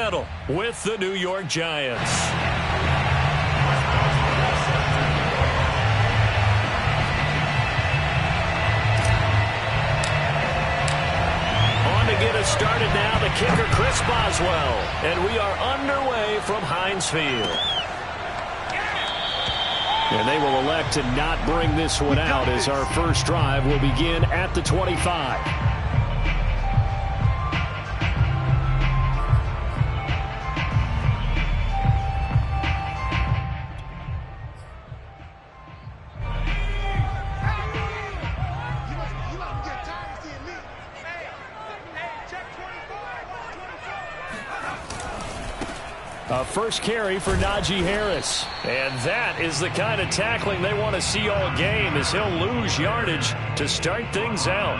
Seattle with the New York Giants. On to get us started now, the kicker Chris Boswell. And we are underway from Heinz Field. And they will elect to not bring this one out as our first drive will begin at the 25. A first carry for Najee Harris. And that is the kind of tackling they want to see all game as he'll lose yardage to start things out.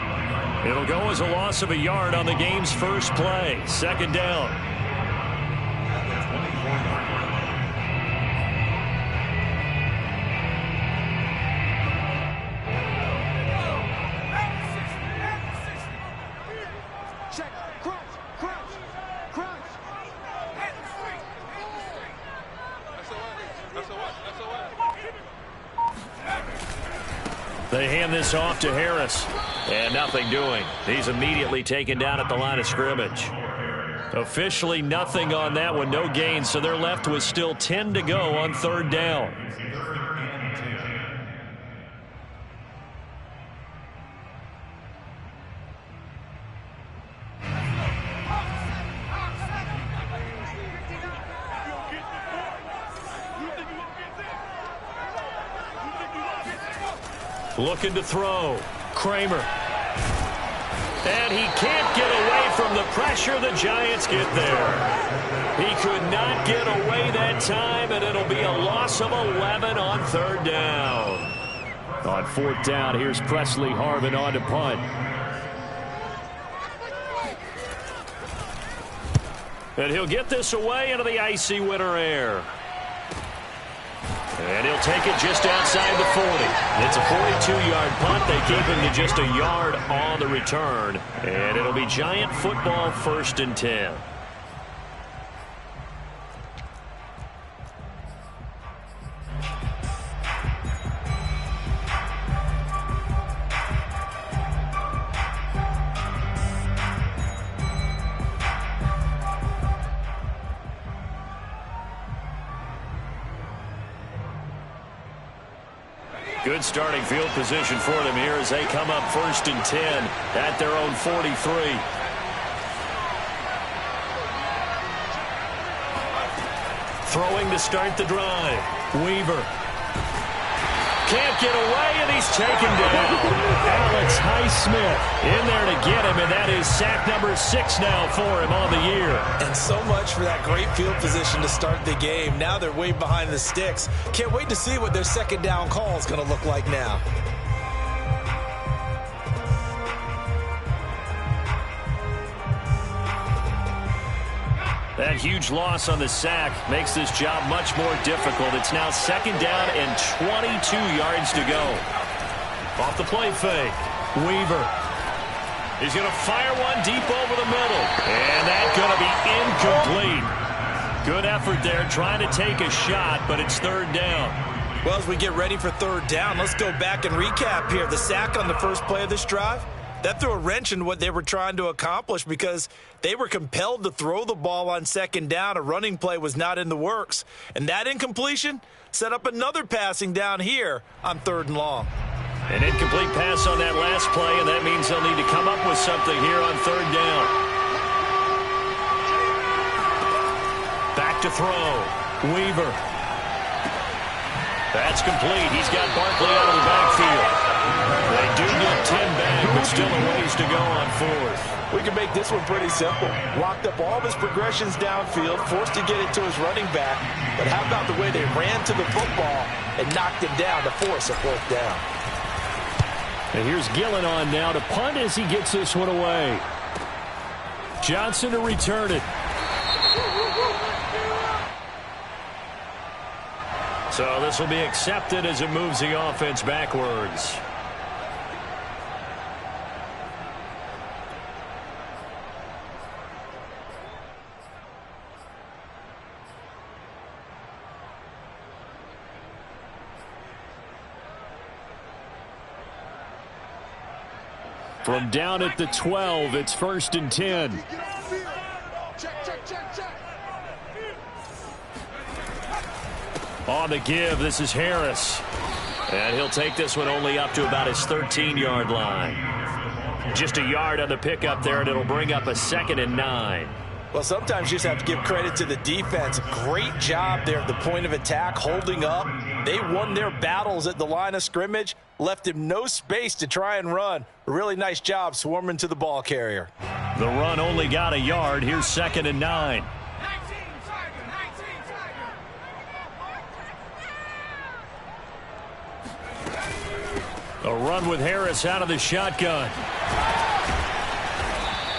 It'll go as a loss of a yard on the game's first play. Second down. They hand this off to Harris. And nothing doing. He's immediately taken down at the line of scrimmage. Officially nothing on that one. No gain. So they're left with still 10 to go on third down. Looking to throw. Kramer. And he can't get away from the pressure. The Giants get there. He could not get away that time, and it'll be a loss of 11 on third down. On fourth down, here's Presley Harvin on to punt. And he'll get this away into the icy winter air. And he'll take it just outside the 40. It's a 42-yard punt. They keep him to just a yard on the return. And it'll be Giant football, 1st and 10. Good starting field position for them here as they come up 1st and 10 at their own 43. Throwing to start the drive. Weaver. Can't get away, and he's taken down. Alex Highsmith in there to get him, and that is sack number 6 now for him on the year. And so much for that great field position to start the game. Now they're way behind the sticks. Can't wait to see what their second down call is going to look like now. That huge loss on the sack makes this job much more difficult. It's now second down and 22 yards to go. Off the play fake. Weaver. He's going to fire one deep over the middle. And that's going to be incomplete. Good effort there trying to take a shot, but it's third down. Well, as we get ready for third down, let's go back and recap here. The sack on the first play of this drive, that threw a wrench in what they were trying to accomplish because they were compelled to throw the ball on second down. A running play was not in the works. And that incompletion set up another passing down here on 3rd and long. An incomplete pass on that last play, and that means they'll need to come up with something here on third down. Back to throw. Weaver. That's complete. He's got Barkley out of the backfield. They do get 10 back, but still a ways to go on 4th. We can make this one pretty simple. Locked up all of his progressions downfield, forced to get it to his running back. But how about the way they ran to the football and knocked him down to force a 4th down? And here's Gillen on now to punt as he gets this one away. Johnson to return it. So this will be accepted as it moves the offense backwards. From down at the 12, it's 1st and 10. On the give, this is Harris. And he'll take this one only up to about his 13-yard line. Just a yard on the pickup there, and it'll bring up a 2nd and 9. Well, sometimes you just have to give credit to the defense. Great job there at the point of attack, holding up. They won their battles at the line of scrimmage, left him no space to try and run. A really nice job swarming to the ball carrier. The run only got a yard. Here's 2nd and 9. A run with Harris out of the shotgun.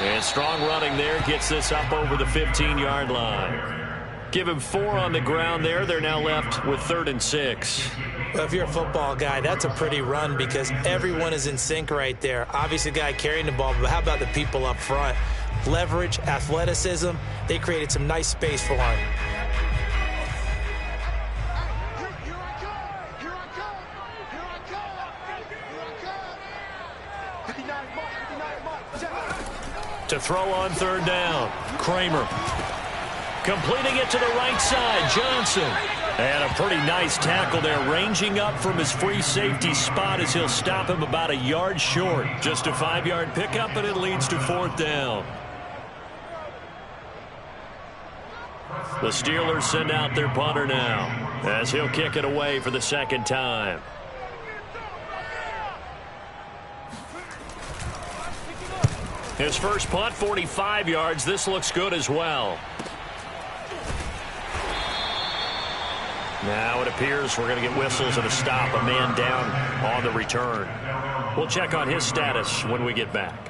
And strong running there gets this up over the 15-yard line. Give him 4 on the ground there. They're now left with 3rd and 6. Well, if you're a football guy, that's a pretty run because everyone is in sync right there. Obviously, the guy carrying the ball, but how about the people up front? Leverage, athleticism, they created some nice space for him. To throw on 3rd down, Kramer. Completing it to the right side, Johnson. And a pretty nice tackle there, ranging up from his free safety spot as he'll stop him about a yard short. Just a 5-yard pickup, and it leads to 4th down. The Steelers send out their punter now as he'll kick it away for the 2nd time. His first punt, 45 yards. This looks good as well. Now it appears we're going to get whistles and a stop. A man down on the return. We'll check on his status when we get back.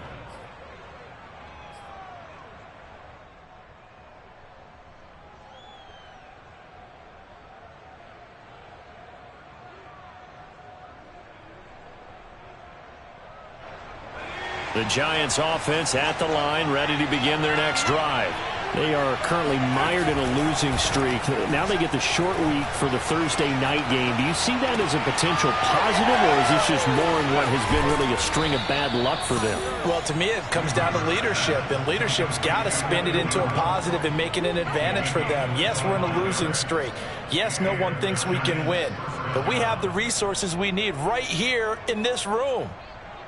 The Giants offense at the line, ready to begin their next drive. They are currently mired in a losing streak. Now they get the short week for the Thursday night game. Do you see that as a potential positive, or is this just more in what has been really a string of bad luck for them? Well, to me, it comes down to leadership, and leadership's got to spin it into a positive and make it an advantage for them. Yes, we're in a losing streak. Yes, no one thinks we can win, but we have the resources we need right here in this room.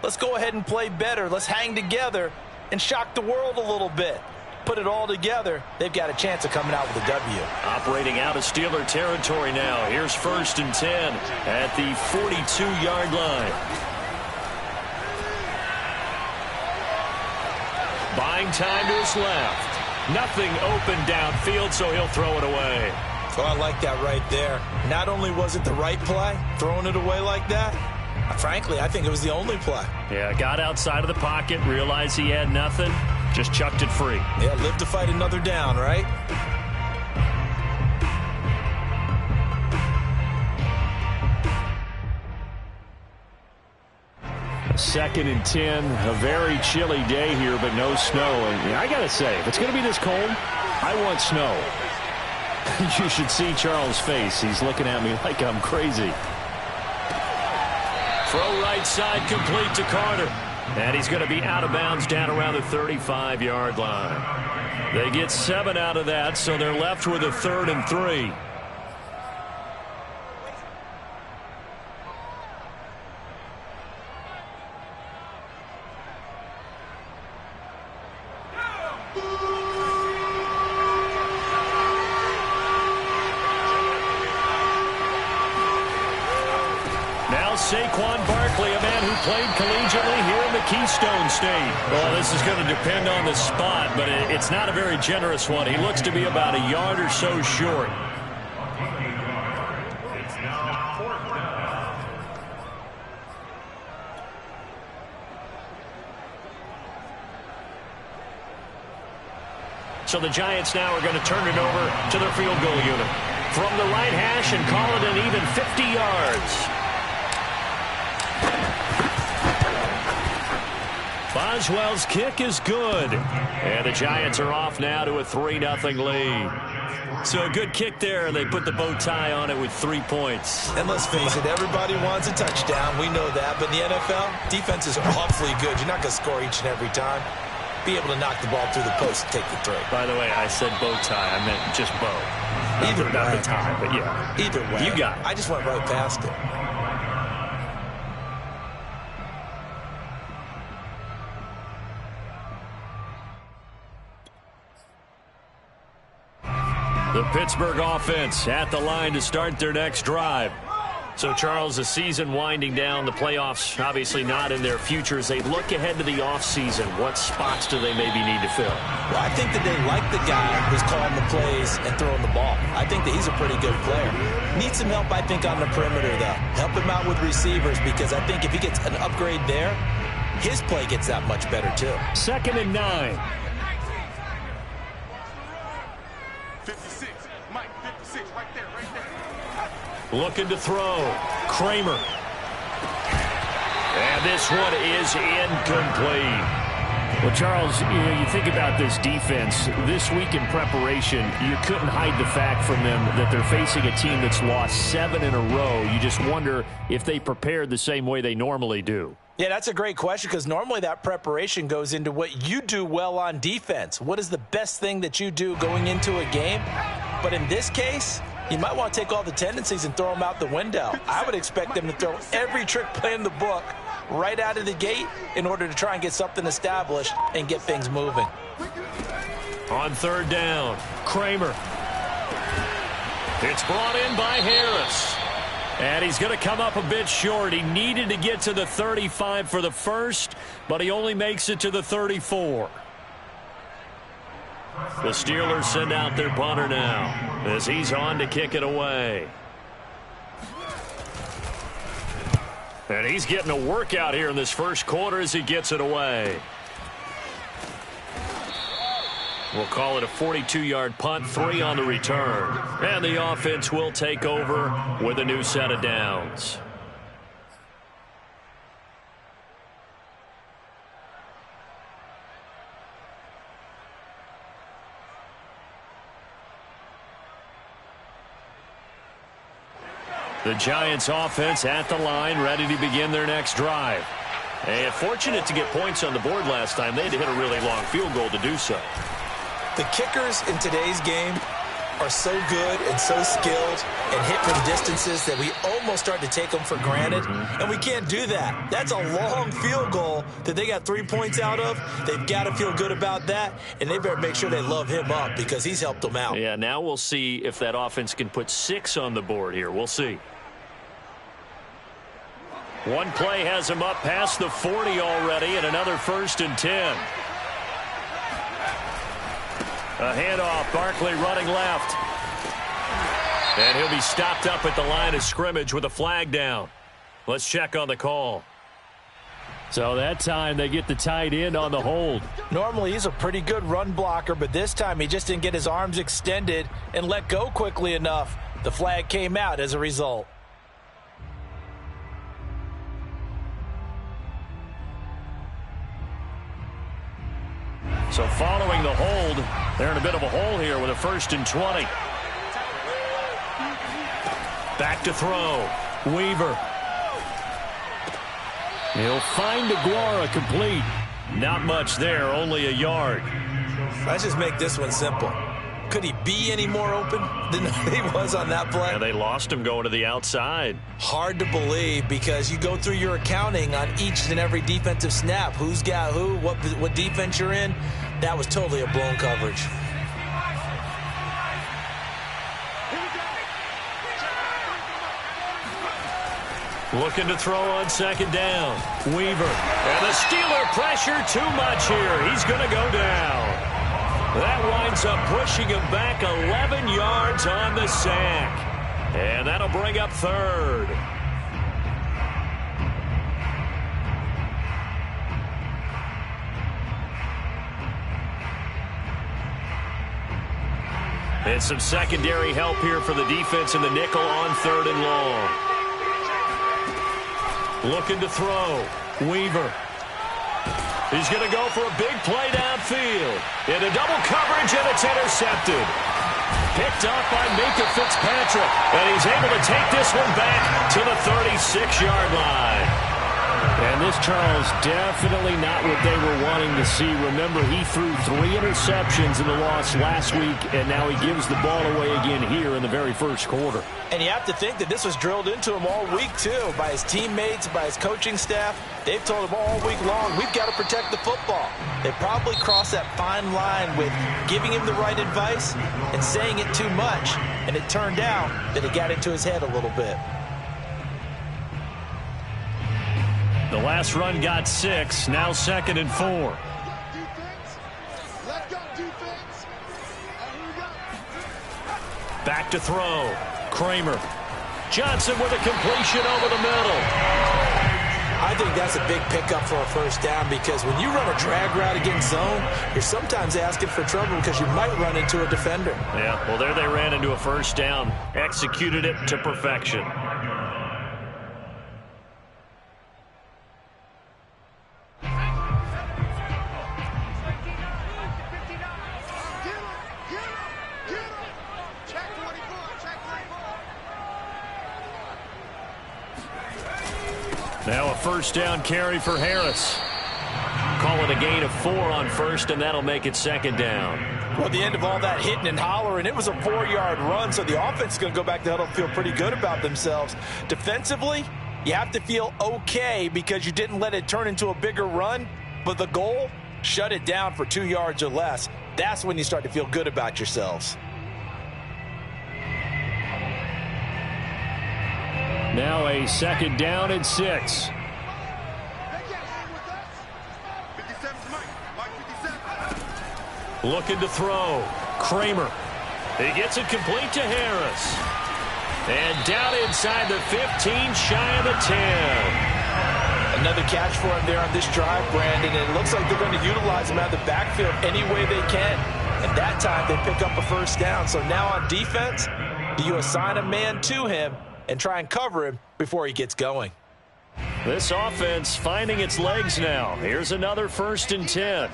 Let's go ahead and play better. Let's hang together and shock the world a little bit. Put it all together, they've got a chance of coming out with a W. Operating out of Steeler territory now. Here's 1st and 10 at the 42-yard line. Buying time to his left. Nothing open downfield, so he'll throw it away. Oh, I like that right there. Not only was it the right play, throwing it away like that, frankly, I think it was the only play. Yeah, got outside of the pocket, realized he had nothing, just chucked it free. Yeah, live to fight another down, right? Second and 10, a very chilly day here, but no snow. And I got to say, if it's going to be this cold, I want snow. You should see Charles' face. He's looking at me like I'm crazy. Throw right side complete to Carter. And he's going to be out of bounds down around the 35-yard line. They get 7 out of that, so they're left with a 3rd and 3. Saquon Barkley, a man who played collegiately here in the Keystone State. Well, this is going to depend on the spot, but it's not a very generous one. He looks to be about a yard or so short. So the Giants now are going to turn it over to their field goal unit. From the right hash and call it an even 50 yards. Boswell's kick is good. And the Giants are off now to a 3-0 lead. So a good kick there, and they put the bow tie on it with 3 points. And let's face it, everybody wants a touchdown. We know that. But in the NFL, defenses are awfully good. You're not going to score each and every time. Be able to knock the ball through the post and take the three. By the way, I said bow tie. I meant just bow. Either way. Not the tie, but yeah. Either way. You got it. I just went right past it. The Pittsburgh offense at the line to start their next drive. So, Charles, the season winding down, the playoffs obviously not in their future. As they look ahead to the offseason, what spots do they maybe need to fill? Well, I think that they like the guy who's calling the plays and throwing the ball. I think that he's a pretty good player. Needs some help, I think, on the perimeter, though. Help him out with receivers, because I think if he gets an upgrade there, his play gets that much better, too. 2nd and 9. 56, Mike, 56, right there. Looking to throw. Kramer. And this one is incomplete. Well, Charles, you think about this defense. This week in preparation, you couldn't hide the fact from them that they're facing a team that's lost 7 in a row. You just wonder if they prepared the same way they normally do. Yeah, that's a great question, because normally that preparation goes into what you do well on defense. What is the best thing that you do going into a game? But in this case, you might want to take all the tendencies and throw them out the window. I would expect them to throw every trick play in the book right out of the gate in order to try and get something established and get things moving. On 3rd down, Kramer. It's brought in by Harris. And he's going to come up a bit short. He needed to get to the 35 for the first, but he only makes it to the 34. The Steelers send out their punter now as he's on to kick it away. And he's getting a workout here in this first quarter as he gets it away. We'll call it a 42-yard punt, 3 on the return. And the offense will take over with a new set of downs. The Giants offense at the line, ready to begin their next drive. And fortunate to get points on the board last time. They had to hit a really long field goal to do so. The kickers in today's game are so good and so skilled and hit from distances that we almost start to take them for granted, and we can't do that. That's a long field goal that they got 3 points out of. They've got to feel good about that, and they better make sure they love him up because he's helped them out. Yeah, now we'll see if that offense can put 6 on the board here. We'll see. One play has him up past the 40 already, and another 1st and 10. A handoff, Barkley running left. And he'll be stopped up at the line of scrimmage with a flag down. Let's check on the call. So that time they get the tight end on the hold. Normally he's a pretty good run blocker, but this time he just didn't get his arms extended and let go quickly enough. The flag came out as a result. So following the hold, they're in a bit of a hole here with a 1st and 20. Back to throw. Weaver. He'll find Aguara complete. Not much there, only a yard. Let's just make this one simple. Could he be any more open than he was on that play? And they lost him going to the outside. Hard to believe, because you go through your accounting on each and every defensive snap. Who's got who, what defense you're in. That was totally a blown coverage. Looking to throw on 2nd down. Weaver. And the Steeler pressure too much here. He's going to go down. That winds up pushing him back 11 yards on the sack. And that'll bring up 3rd. And some secondary help here for the defense in the nickel on 3rd and long. Looking to throw. Weaver. He's going to go for a big play downfield. Into double coverage, and it's intercepted. Picked up by Minkah Fitzpatrick. And he's able to take this one back to the 36-yard line. And this, Charles, definitely not what they were wanting to see. Remember, he threw 3 interceptions in the loss last week, and now he gives the ball away again here in the very first quarter. And you have to think that this was drilled into him all week, too, by his teammates, by his coaching staff. They've told him all week long, we've got to protect the football. They probably crossed that fine line with giving him the right advice and saying it too much. And it turned out that it got into his head a little bit. The last run got 6, now 2nd and 4. Back to throw. Kramer. Johnson with a completion over the middle. I think that's a big pickup for a first down because when you run a drag route against zone, you're sometimes asking for trouble because you might run into a defender. Yeah, well, there they ran into a first down. Executed it to perfection. Now a first down carry for Harris. Call it a gain of 4 on first, and that'll make it 2nd down. Well, at the end of all that hitting and hollering, it was a 4-yard run, so the offense is going to go back to huddle and feel pretty good about themselves. Defensively, you have to feel okay because you didn't let it turn into a bigger run, but the goal, shut it down for 2 yards or less. That's when you start to feel good about yourselves. Now a 2nd down and 6. Looking to throw. Kramer. He gets it complete to Harris. And down inside the 15, shy of the 10. Another catch for him there on this drive, Brandon. And it looks like they're going to utilize him out of the backfield any way they can. And that time they pick up a first down. So now on defense, do you assign a man to him and try and cover him before he gets going? This offense finding its legs now. Here's another 1st and 10.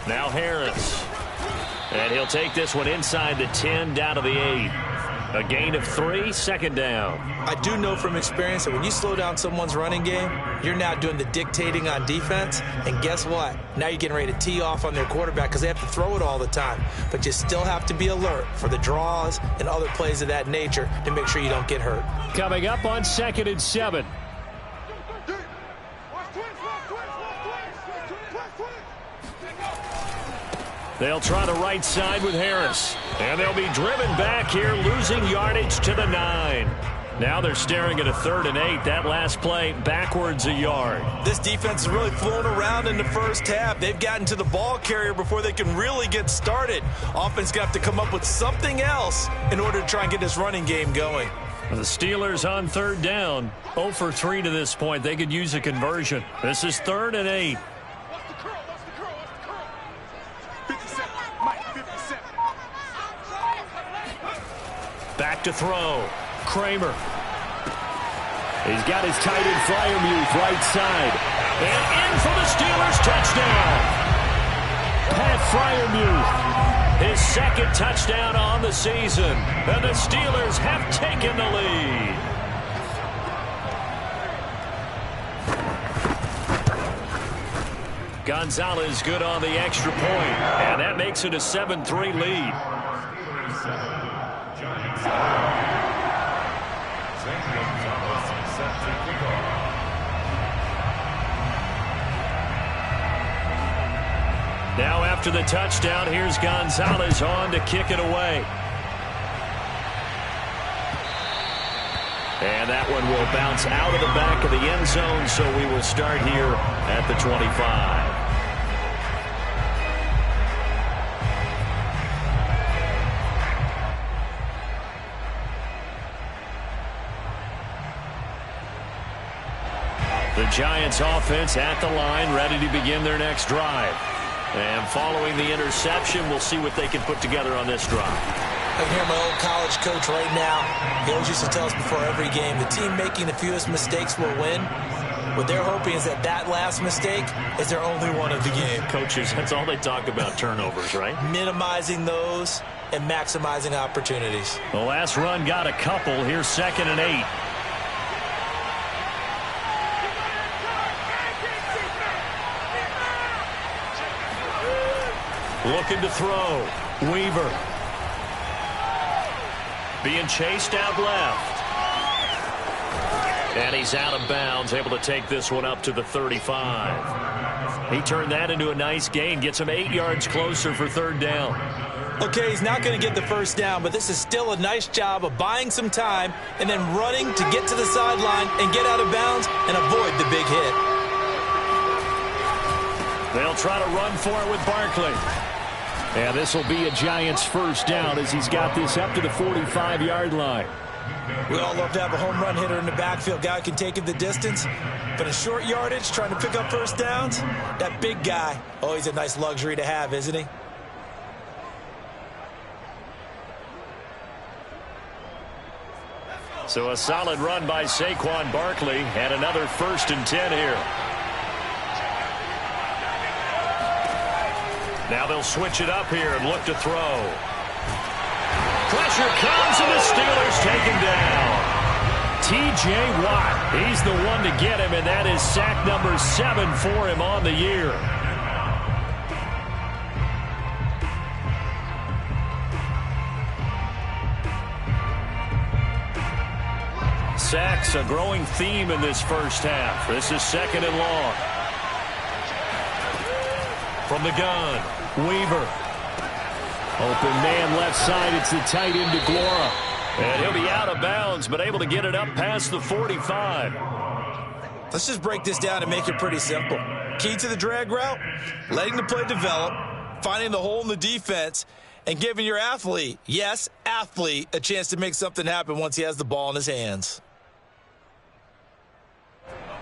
Now Harris. And he'll take this one inside the 10 down to the 8. A gain of 3, 2nd down. I do know from experience that when you slow down someone's running game, you're now doing the dictating on defense. And guess what? Now you're getting ready to tee off on their quarterback because they have to throw it all the time. But you still have to be alert for the draws and other plays of that nature to make sure you don't get hurt. Coming up on 2nd and 7. They'll try the right side with Harris. And they'll be driven back here, losing yardage to the 9. Now they're staring at a 3rd and 8. That last play backwards a yard. This defense is really flown around in the first half. They've gotten to the ball carrier before they can really get started. Offense going to have to come up with something else in order to try and get this running game going. The Steelers on 3rd down. 0 for 3 to this point. They could use a conversion. This is 3rd and 8. Back to throw. Kramer. He's got his tight end Freiermuth right side. And in for the Steelers touchdown. Pat Freiermuth. His 2nd touchdown on the season. And the Steelers have taken the lead. Gonzalez good on the extra point. And that makes it a 7-3 lead. Now after the touchdown, here's Gonzalez on to kick it away. And that one will bounce out of the back of the end zone, so we will start here at the 25. The Giants offense at the line, ready to begin their next drive. And following the interception, we'll see what they can put together on this drive. I can hear my old college coach right now. He always used to tell us before every game, the team making the fewest mistakes will win. What they're hoping is that that last mistake is their only one of the game. Coaches, that's all they talk about, turnovers, right? Minimizing those and maximizing opportunities. The last run got a couple. Here's 2nd and 8. Looking to throw. Weaver. Being chased out left. And he's out of bounds, able to take this one up to the 35. He turned that into a nice gain, gets him 8 yards closer for 3rd down. Okay, he's not going to get the first down, but this is still a nice job of buying some time and then running to get to the sideline and get out of bounds and avoid the big hit. They'll try to run for it with Barkley. And this will be a Giants first down as he's got this up to the 45-yard line. We all love to have a home run hitter in the backfield, guy who can take it the distance. But in short yardage, trying to pick up first downs, that big guy, always a nice luxury to have, isn't he? So a solid run by Saquon Barkley and another 1st and 10 here. Now they'll switch it up here and look to throw. Pressure comes and the Steelers take him down. T.J. Watt, he's the one to get him, and that is sack number 7 for him on the year. Sacks, a growing theme in this first half. This is 2nd and long. From the gun, Weaver. Open man left side. It's the tight end DeGuara. And he'll be out of bounds, but able to get it up past the 45. Let's just break this down and make it pretty simple. Key to the drag route, letting the play develop, finding the hole in the defense, and giving your athlete, yes, athlete, a chance to make something happen once he has the ball in his hands.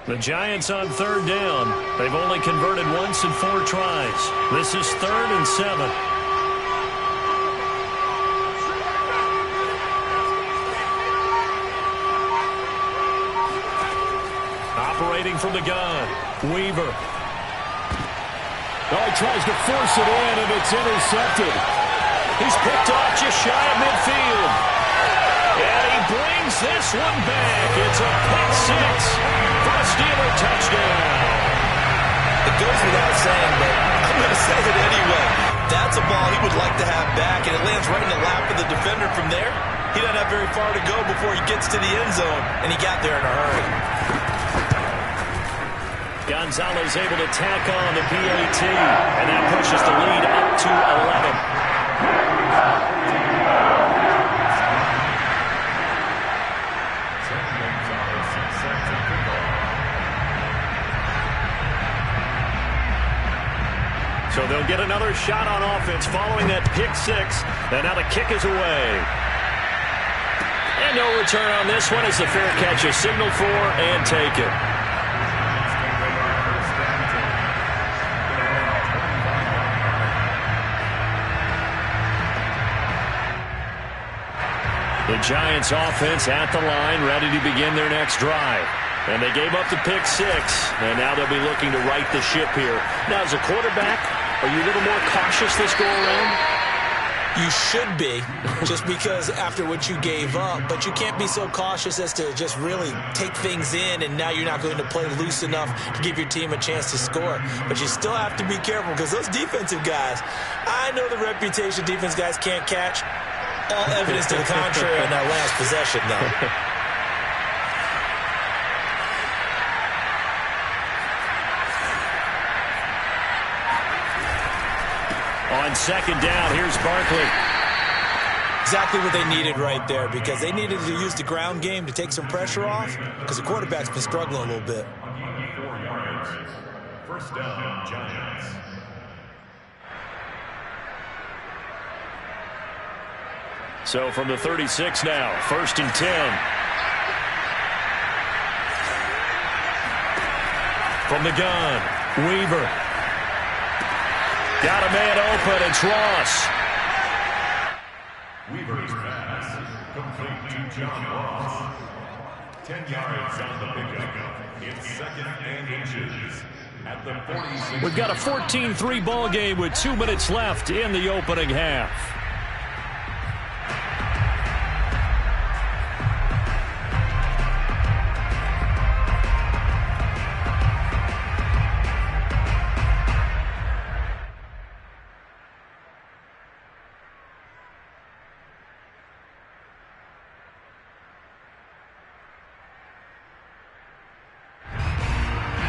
The Giants on 3rd down. They've only converted once in 4 tries. This is 3rd and 7. Operating from the gun, Weaver. Oh, he tries to force it in, and it's intercepted. He's picked off just shy of midfield. And he brings this one back. It's a pick 6 for a Steeler touchdown. It goes without saying, but I'm going to say it anyway. That's a ball he would like to have back, and it lands right in the lap of the defender from there. He doesn't have very far to go before he gets to the end zone, and he got there in a hurry. Gonzalez able to tack on the PAT, and that pushes the lead up to 11. So they'll get another shot on offense following that pick 6, and now the kick is away. And no return on this one as the fair catch is signaled for and taken. The Giants offense at the line, ready to begin their next drive. And they gave up the pick 6, and now they'll be looking to right the ship here. Now, as a quarterback, are you a little more cautious this go-around? You should be, just because after what you gave up, but you can't be so cautious as to just really take things in, and now you're not going to play loose enough to give your team a chance to score. But you still have to be careful, because those defensive guys, I know the reputation defense guys can't catch. All evidence to the contrary on that last possession, though. On 2nd down, here's Barkley. Exactly what they needed right there, because they needed to use the ground game to take some pressure off, because the quarterback's been struggling a little bit. 4 yards. First down, Giants. So from the 36 now, 1st and 10. From the gun, Weaver. Got a man open. It's Ross. Weaver's pass complete to John Ross. 10 yards on the pickup. It's 2nd and inches at the 46. We've got a 14-3 ball game with 2 minutes left in the opening half.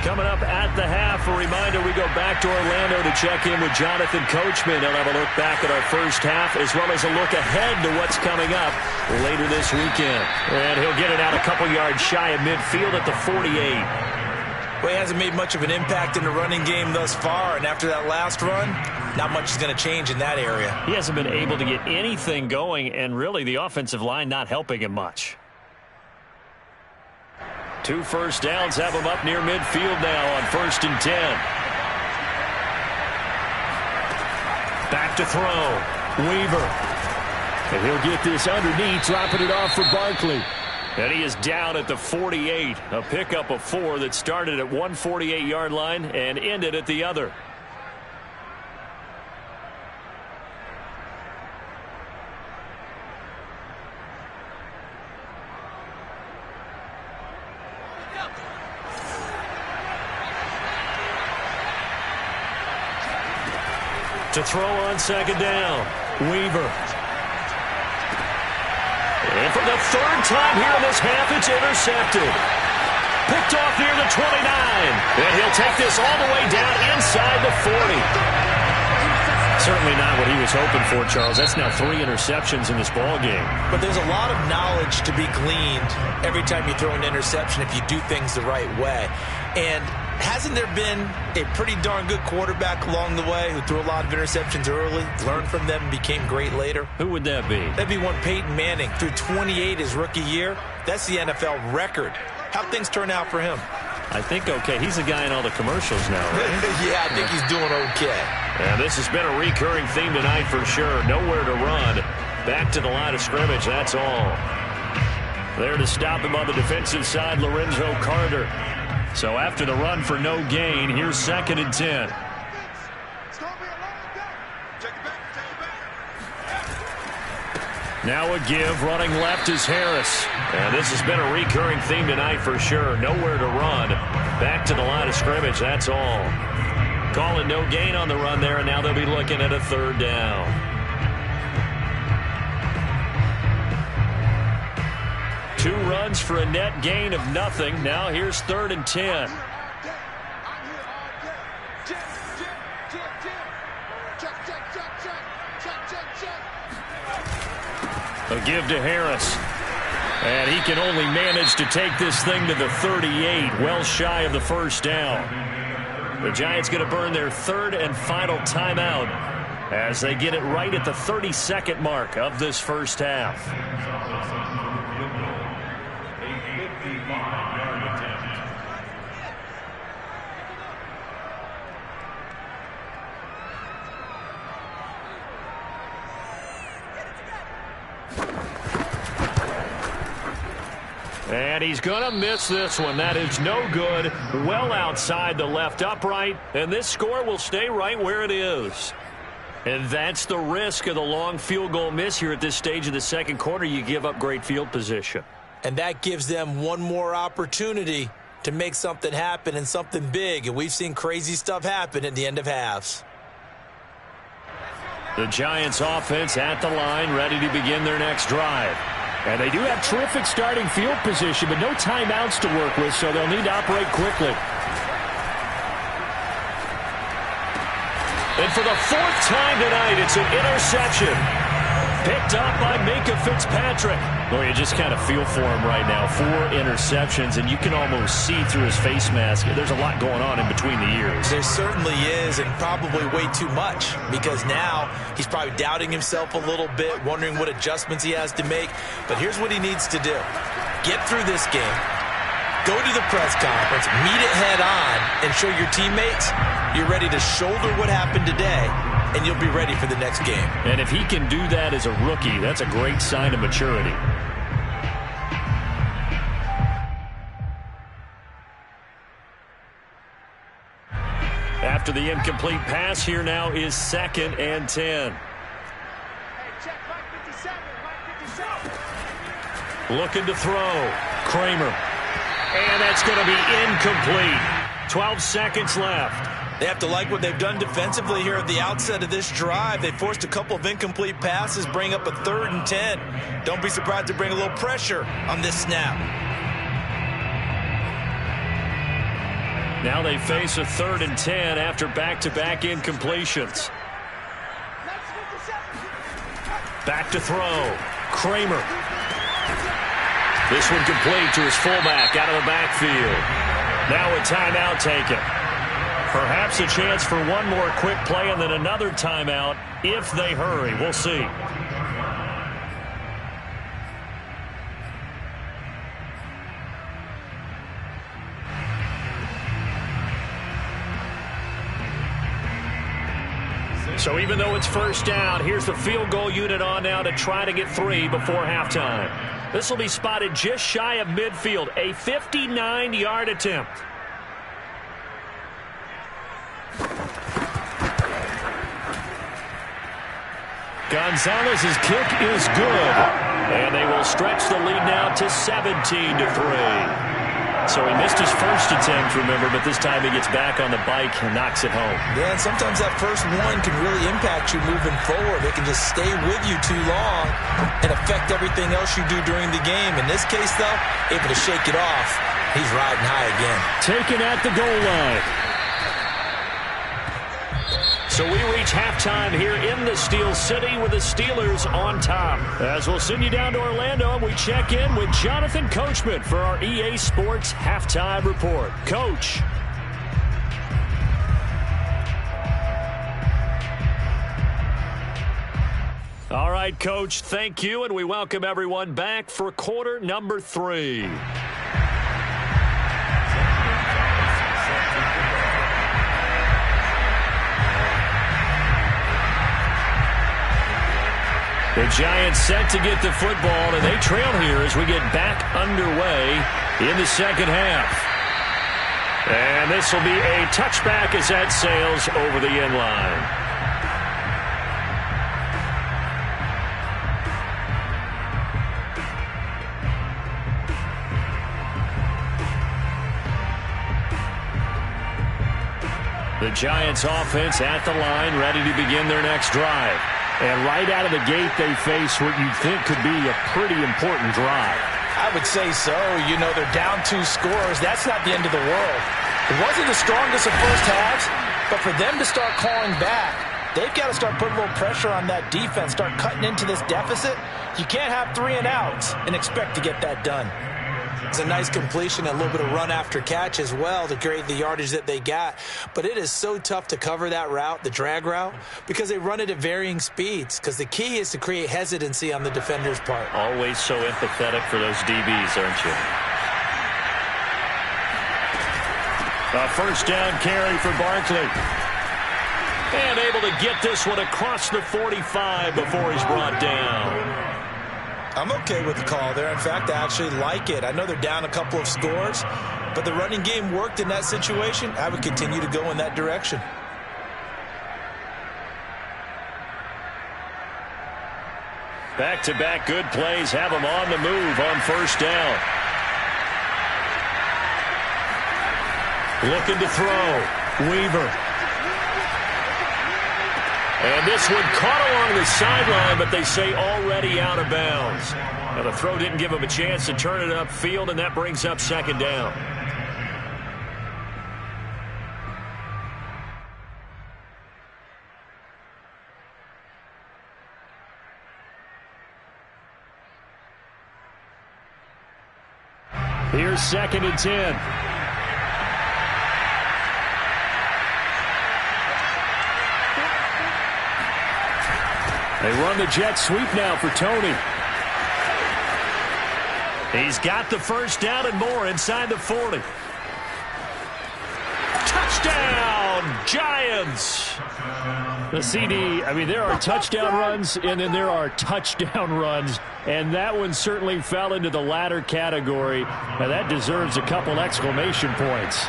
Coming up at the half, a reminder, we go back to Orlando to check in with Jonathan Coachman. He'll have a look back at our first half as well as a look ahead to what's coming up later this weekend. And he'll get it out a couple yards shy of midfield at the 48. Well, he hasn't made much of an impact in the running game thus far, and after that last run, not much is going to change in that area. He hasn't been able to get anything going, and really the offensive line not helping him much. 2 first downs have him up near midfield now on 1st and 10. Back to throw. Weaver. And he'll get this underneath, dropping it off for Barkley. And he is down at the 48. A pickup of 4 that started at one 48-yard line and ended at the other. To throw on 2nd down. Weaver. And for the 3rd time here in this half, it's intercepted. Picked off near the 29. And he'll take this all the way down inside the 40. Certainly not what he was hoping for, Charles. That's now 3 interceptions in this ball game. But there's a lot of knowledge to be gleaned every time you throw an interception if you do things the right way. And hasn't there been a pretty darn good quarterback along the way who threw a lot of interceptions early, learned from them, and became great later? Who would that be? That'd be one Peyton Manning. Threw 28 his rookie year. That's the NFL record. How'd things turn out for him? I think okay. He's the guy in all the commercials now, right? Yeah, I think he's doing okay. And this has been a recurring theme tonight for sure. Nowhere to run. Back to the line of scrimmage, that's all. There to stop him on the defensive side, Lorenzo Carter. So after the run for no gain, here's 2nd and 10. Now a give, running left is Harris. And this has been a recurring theme tonight for sure. Nowhere to run. Back to the line of scrimmage, that's all. Calling no gain on the run there, and now they'll be looking at a 3rd down. 2 runs for a net gain of nothing. Now here's 3rd and 10. A give to Harris. And he can only manage to take this thing to the 38, well shy of the 1st down. The Giants going to burn their 3rd and final timeout as they get it right at the 32nd mark of this first half. And he's going to miss this one. That is no good. Well outside the left upright. And this score will stay right where it is. And that's the risk of the long field goal miss here at this stage of the 2nd quarter. You give up great field position. And that gives them one more opportunity to make something happen and something big. And we've seen crazy stuff happen at the end of halves. The Giants offense at the line, ready to begin their next drive. And they do have terrific starting field position, but no timeouts to work with, so they'll need to operate quickly. And for the 4th time tonight, it's an interception. Picked up by Minkah Fitzpatrick. Well, you just kind of feel for him right now. 4 interceptions, and you can almost see through his face mask. There's a lot going on in between the ears. There certainly is, and probably way too much, because now he's probably doubting himself a little bit, wondering what adjustments he has to make. But here's what he needs to do. Get through this game. Go to the press conference, meet it head on, and show your teammates you're ready to shoulder what happened today, and you'll be ready for the next game. And if he can do that as a rookie, that's a great sign of maturity. After the incomplete pass, here now is 2nd and 10. Looking to throw. Kramer. And that's going to be incomplete. 12 seconds left. They have to like what they've done defensively here at the outset of this drive. They forced a couple of incomplete passes, bring up a 3rd and 10. Don't be surprised to bring a little pressure on this snap. Now they face a 3rd and 10 after back-to-back incompletions. Back to throw. Kramer. This one complete to his fullback out of the backfield. Now a timeout taken. Perhaps a chance for one more quick play and then another timeout if they hurry. We'll see. So even though it's first down, here's the field goal unit on now to try to get 3 before halftime. This will be spotted just shy of midfield, a 59-yard attempt. Gonzalez's kick is good, and they will stretch the lead now to 17-3. So he missed his first attempt, remember, but this time he gets back on the bike and knocks it home. Yeah, and sometimes that first one can really impact you moving forward. It can just stay with you too long and affect everything else you do during the game. In this case, though, able to shake it off. He's riding high again. Taken at the goal line. So we reach halftime here in the Steel City with the Steelers on top. As we'll send you down to Orlando, we check in with Jonathan Coachman for our EA Sports Halftime Report. Coach. All right, Coach, thank you, and we welcome everyone back for quarter number 3. The Giants set to get the football, and they trail here as we get back underway in the second half. And this will be a touchback as that sails over the end line. The Giants offense at the line, ready to begin their next drive. And right out of the gate, they face what you'd think could be a pretty important drive. I would say so. You know, they're down 2 scores. That's not the end of the world. It wasn't the strongest of first halves, but for them to start clawing back, they've got to start putting a little pressure on that defense, start cutting into this deficit. You can't have 3 and outs and expect to get that done. It's a nice completion, a little bit of run after catch as well to create the yardage that they got. But it is so tough to cover that route, the drag route, because they run it at varying speeds. Because the key is to create hesitancy on the defender's part. Always so empathetic for those DBs, aren't you? A first down carry for Barkley. And able to get this one across the 45 before he's brought down. I'm okay with the call there. In fact, I actually like it. I know they're down a couple of scores, but the running game worked in that situation. I would continue to go in that direction. Back-to-back good plays have them on the move on first down. Looking to throw. Weaver. And this one caught along the sideline, but they say already out of bounds. Now the throw didn't give him a chance to turn it upfield, and that brings up second down. Here's 2nd and 10. They run the jet sweep now for Tony. He's got the first down and more inside the 40. Touchdown, Giants! The CD, I mean, there are touchdown runs, and then there are touchdown runs, and that one certainly fell into the latter category. Now, that deserves a couple exclamation points.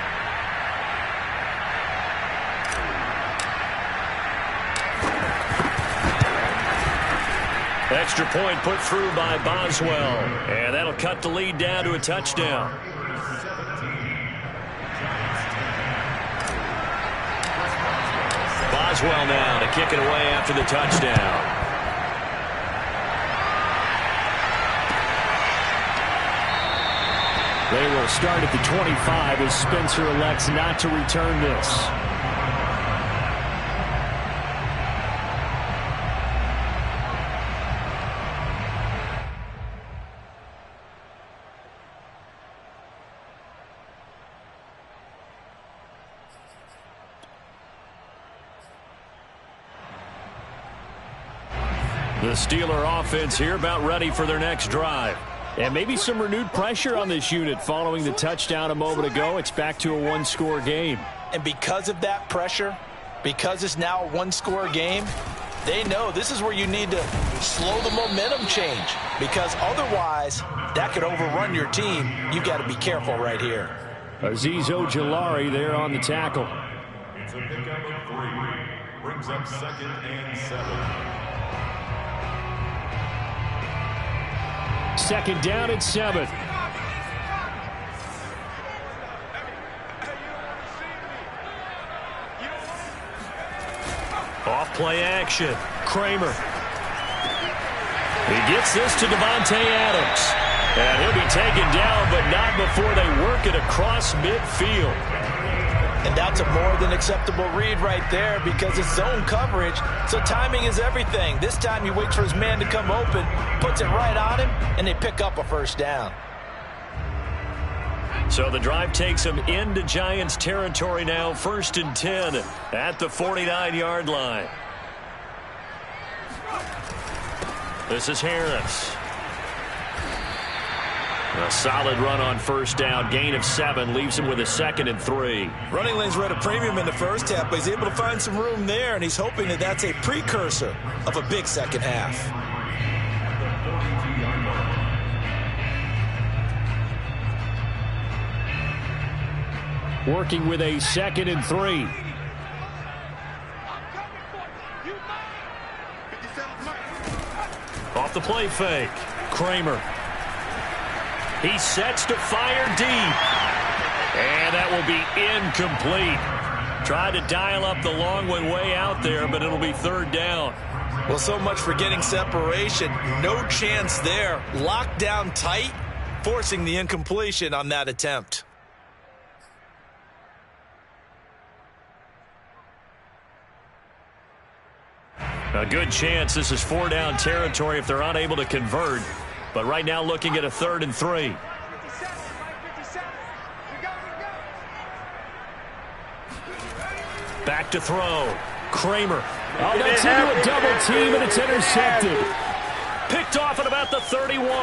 Extra point put through by Boswell, and that'll cut the lead down to a touchdown. Boswell now to kick it away after the touchdown. They will start at the 25 as Spencer elects not to return this. The Steeler offense here about ready for their next drive. And maybe some renewed pressure on this unit following the touchdown a moment ago. It's back to a one-score game. And because of that pressure, because it's now a one-score game, they know this is where you need to slow the momentum change, because otherwise that could overrun your team. You've got to be careful right here. Azeez Ojulari there on the tackle. It's a pickup of 3. Brings up 2nd and 7. Second down at 7. Off play action. Kramer. He gets this to Devontae Adams. And he'll be taken down, but not before they work it across midfield. And that's a more than acceptable read right there, because it's zone coverage, so timing is everything. This time he waits for his man to come open, puts it right on him, and they pick up a first down. So the drive takes them into Giants territory now, 1st and 10 at the 49-yard line. This is Harris. A solid run on first down. Gain of 7 leaves him with a 2nd and 3. Running lanes were at a premium in the first half, but he's able to find some room there, and he's hoping that that's a precursor of a big second half. Working with a 2nd and 3. Off the play fake. Kramer. He sets to fire deep. And that will be incomplete. Tried to dial up the long one way out there, but it'll be 3rd down. Well, so much for getting separation. No chance there. Locked down tight, forcing the incompletion on that attempt. A good chance this is 4-down territory if they're unable to convert. But right now looking at a 3rd and 3. Back to throw. Kramer. Oh, that's into a double team, and it's intercepted. Picked off at about the 31.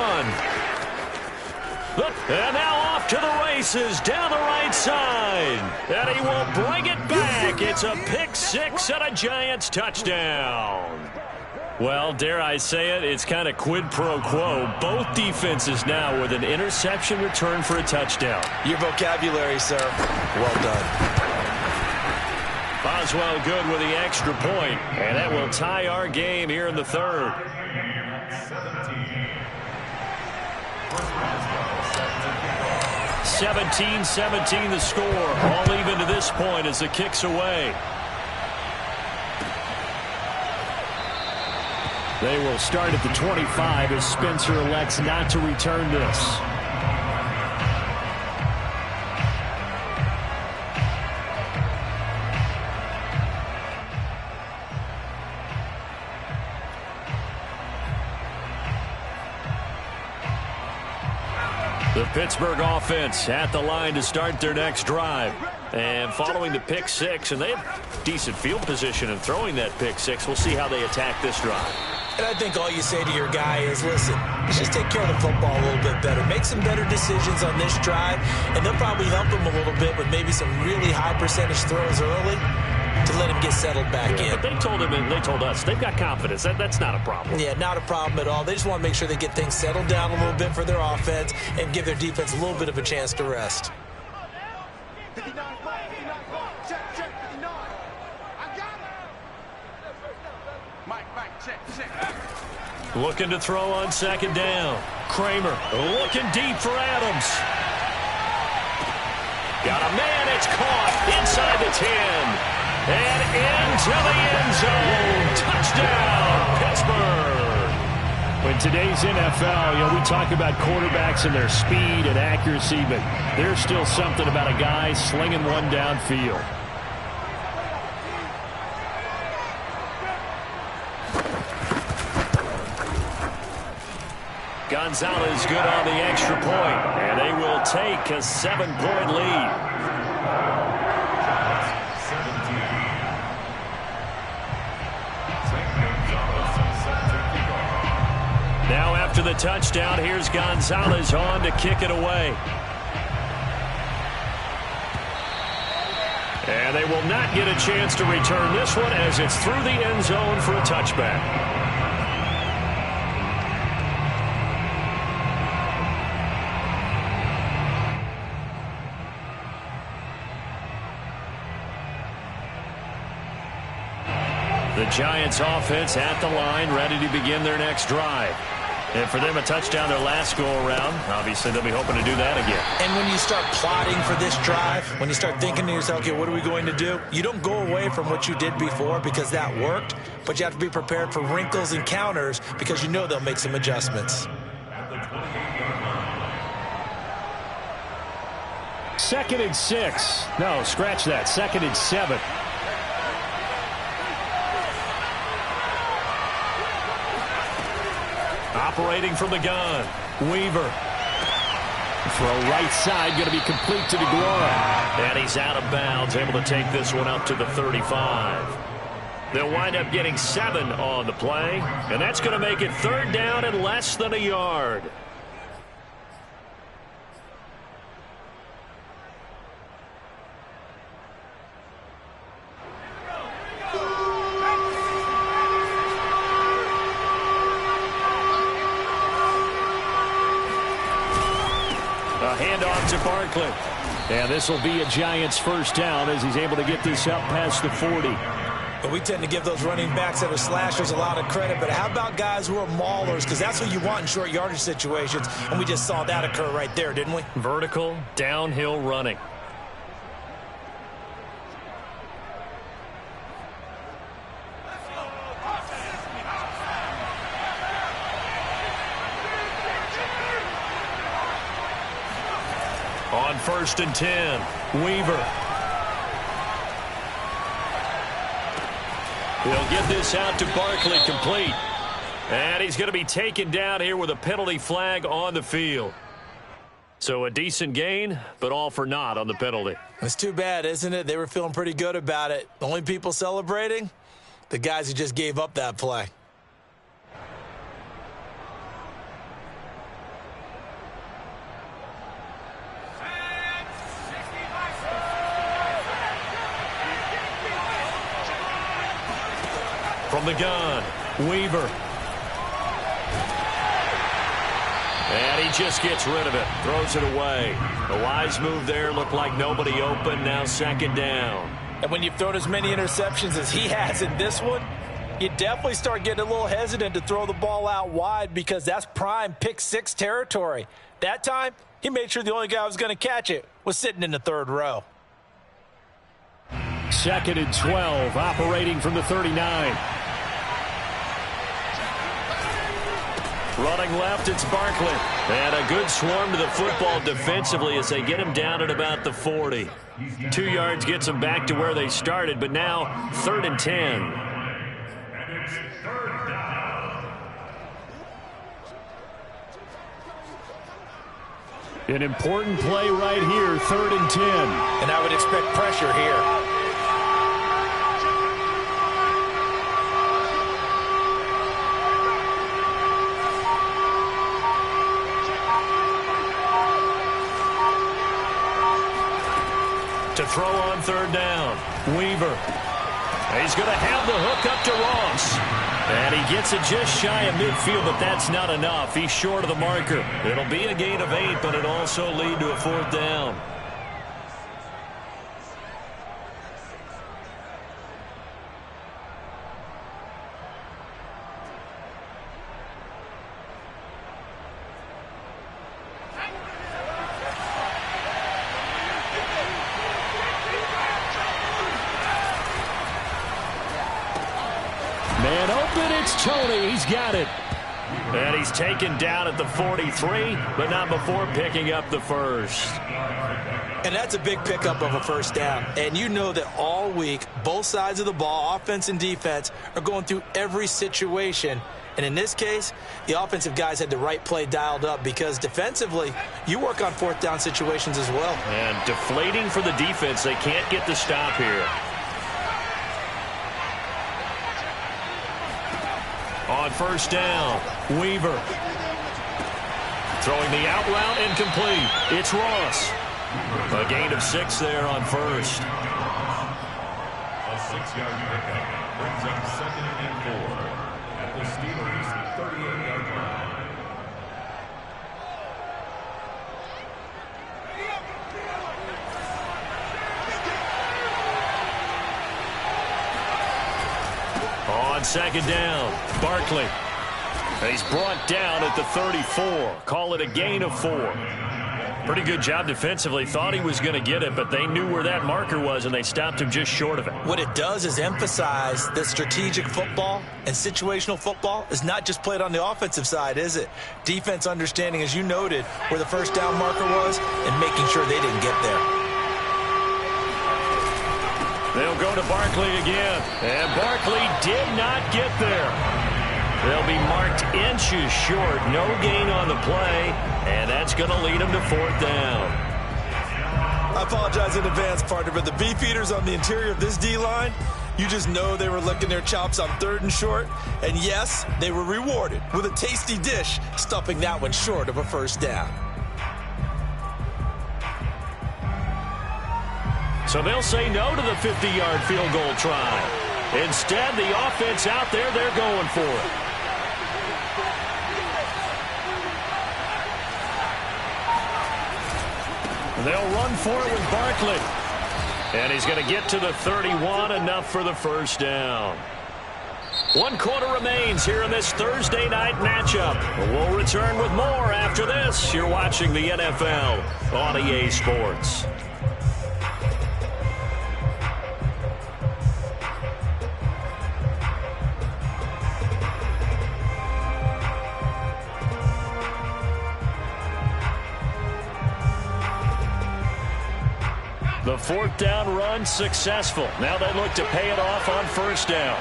And now off to the races down the right side. And he will bring it back. It's a pick 6 and a Giants touchdown. Well, dare I say it, it's kind of quid pro quo. Both defenses now with an interception return for a touchdown. Your vocabulary, sir. Well done. Boswell good with the extra point, and that will tie our game here in the 3rd. 17-17 the score. All even to this point as the kick's away. They will start at the 25 as Spencer elects not to return this. The Pittsburgh offense at the line to start their next drive. And following the pick 6, and they have decent field position in throwing that pick 6. We'll see how they attack this drive. And I think all you say to your guy is, listen, Let's just take care of the football a little bit better. Make some better decisions on this drive, and they'll probably help him a little bit with maybe some really high percentage throws early to let him get settled back in. But they told him and they told us they've got confidence. That's not a problem. Yeah, not a problem at all. They just want to make sure they get things settled down a little bit for their offense and give their defense a little bit of a chance to rest. 59, check, 59. I got it. Mike, check. Looking to throw on second down. Kramer looking deep for Adams. Got a man, it's caught inside the 10. And into the end zone. Touchdown, Pittsburgh. In today's NFL, we talk about quarterbacks and their speed and accuracy, but there's still something about a guy slinging one downfield. Gonzalez good on the extra point, and they will take a 7-point lead. Now after the touchdown, here's Gonzalez on to kick it away. And they will not get a chance to return this one as it's through the end zone for a touchback. The Giants offense at the line, ready to begin their next drive. And for them, a touchdown their last go-around. Obviously, they'll be hoping to do that again. And when you start plotting for this drive, when you start thinking to yourself, okay, what are we going to do? You don't go away from what you did before because that worked, but you have to be prepared for wrinkles and counters because you know they'll make some adjustments. Second and 6. No, scratch that. Second and 7. Operating from the gun, Weaver. Throw right side, going to be complete to DeGuara. And he's out of bounds, able to take this one up to the 35. They'll wind up getting 7 on the play, and that's going to make it third down and less than a yard. Handoff to Barkley. And this will be a Giants first down as he's able to get this up past the 40. But we tend to give those running backs that are slashers a lot of credit. But how about guys who are maulers? Because that's what you want in short yardage situations. And we just saw that occur right there, didn't we? Vertical, downhill running. On 1st and 10, Weaver. He'll get this out to Barkley, complete. And he's going to be taken down here with a penalty flag on the field. So a decent gain, but all for naught on the penalty. It's too bad, isn't it? They were feeling pretty good about it. The only people celebrating, the guys who just gave up that play. From the gun, Weaver. And he just gets rid of it, throws it away. A wise move there, looked like nobody open, now second down. And when you've thrown as many interceptions as he has in this one, you definitely start getting a little hesitant to throw the ball out wide because that's prime pick 6 territory. That time, he made sure the only guy who was going to catch it was sitting in the 3rd row. 2nd and 12, operating from the 39. Running left, it's Barkley. And a good swarm to the football defensively as they get him down at about the 40. 2 yards gets them back to where they started, but now 3rd and 10. And it's 3rd down. An important play right here, 3rd and 10. And I would expect pressure here. To throw on third down, Weaver. He's going to have the hook up to Ross. And he gets it just shy of midfield, but that's not enough. He's short of the marker. It'll be a gain of 8, but it'll also lead to a fourth down. Man open, it's Tony. He's got it. And he's taken down at the 43, but not before picking up the first. And that's a big pickup of a first down. And you know that all week, both sides of the ball, offense and defense, are going through every situation. And in this case, the offensive guys had the right play dialed up because defensively, you work on fourth down situations as well. And deflating for the defense. They can't get the stop here. On first down, Weaver. Throwing the out route incomplete. It's Ross. A gain of 6 there on first. A 6-yard pickup brings up 2nd and 4 at the Steelers' 38-yard line. On second down, Barkley. He's brought down at the 34. Call it a gain of 4. Pretty good job defensively. Thought he was going to get it, but they knew where that marker was, and they stopped him just short of it. What it does is emphasize that strategic football and situational football is not just played on the offensive side, is it? Defense understanding, as you noted, where the first down marker was and making sure they didn't get there. They'll go to Barkley again, and Barkley did not get there. They'll be marked inches short. No gain on the play, and that's going to lead them to fourth down. I apologize in advance, partner, but the beefeaters on the interior of this D-line, you just know they were licking their chops on 3rd and short. And yes, they were rewarded with a tasty dish, stuffing that one short of a first down. So they'll say no to the 50-yard field goal try. Instead, the offense out there, they're going for it. They'll run for it with Barkley. And he's going to get to the 31, enough for the first down. 1 quarter remains here in this Thursday night matchup. We'll return with more after this. You're watching the NFL on EA Sports. The fourth down run successful. Now they look to pay it off on first down.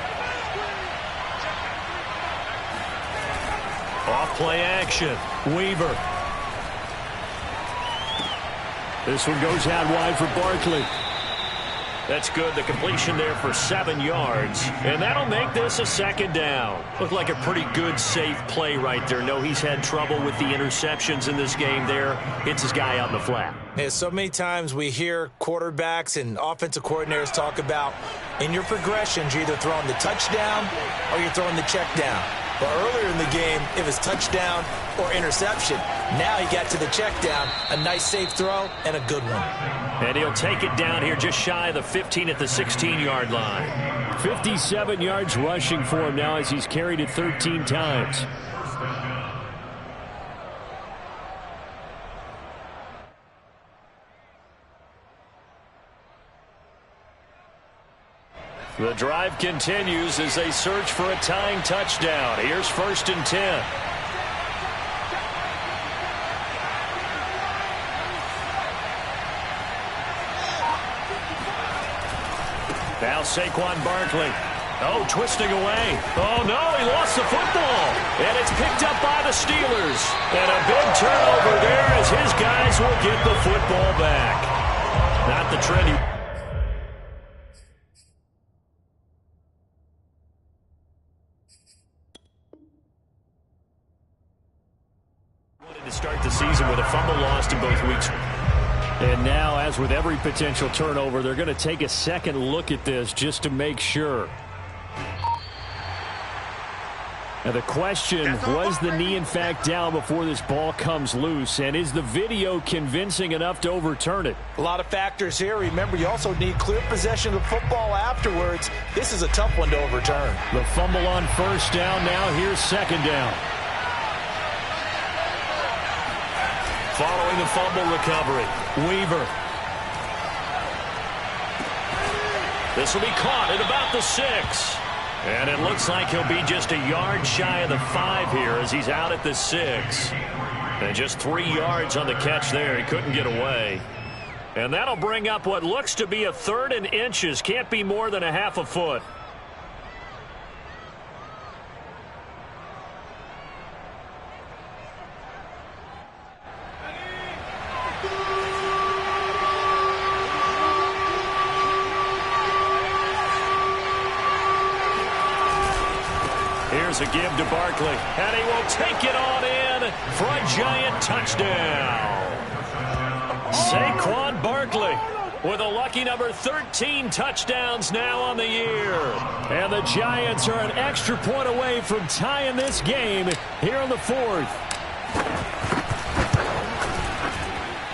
Off play action. Weaver. This one goes out wide for Barkley. That's good. The completion there for 7 yards. And that'll make this a second down. Looked like a pretty good, safe play right there. No, he's had trouble with the interceptions in this game there. Hits his guy out in the flat. Yeah, so many times we hear quarterbacks and offensive coordinators talk about in your progressions, you're either throwing the touchdown or you're throwing the check down. But earlier in the game, it was touchdown or interception. Now he got to the check down, a nice safe throw, and a good one. And he'll take it down here just shy of the 15 at the 16-yard line. 57 yards rushing for him now as he's carried it 13 times. The drive continues as they search for a tying touchdown. Here's 1st and 10. Now Saquon Barkley. Oh, twisting away. Oh, no, he lost the football. And it's picked up by the Steelers. And a big turnover there as his guys will get the football back. Not the trend he... to start the season with a fumble lost in both weeks. And now, as with every potential turnover, they're going to take a second look at this just to make sure. Now the question, was the knee in fact down before this ball comes loose? And is the video convincing enough to overturn it? A lot of factors here. Remember, you also need clear possession of the football afterwards. This is a tough one to overturn. The fumble on first down. Now here's second down. Following the fumble recovery, Weaver. This will be caught at about the 6. And it looks like he'll be just a yard shy of the 5 here as he's out at the 6. And just 3 yards on the catch there. He couldn't get away. And that'll bring up what looks to be a 3rd and inches. Can't be more than a half a foot. Here's a give to Barkley, and he will take it on in for a giant touchdown. Saquon Barkley with a lucky number 13 touchdowns now on the year. And the Giants are an extra point away from tying this game here in the 4th.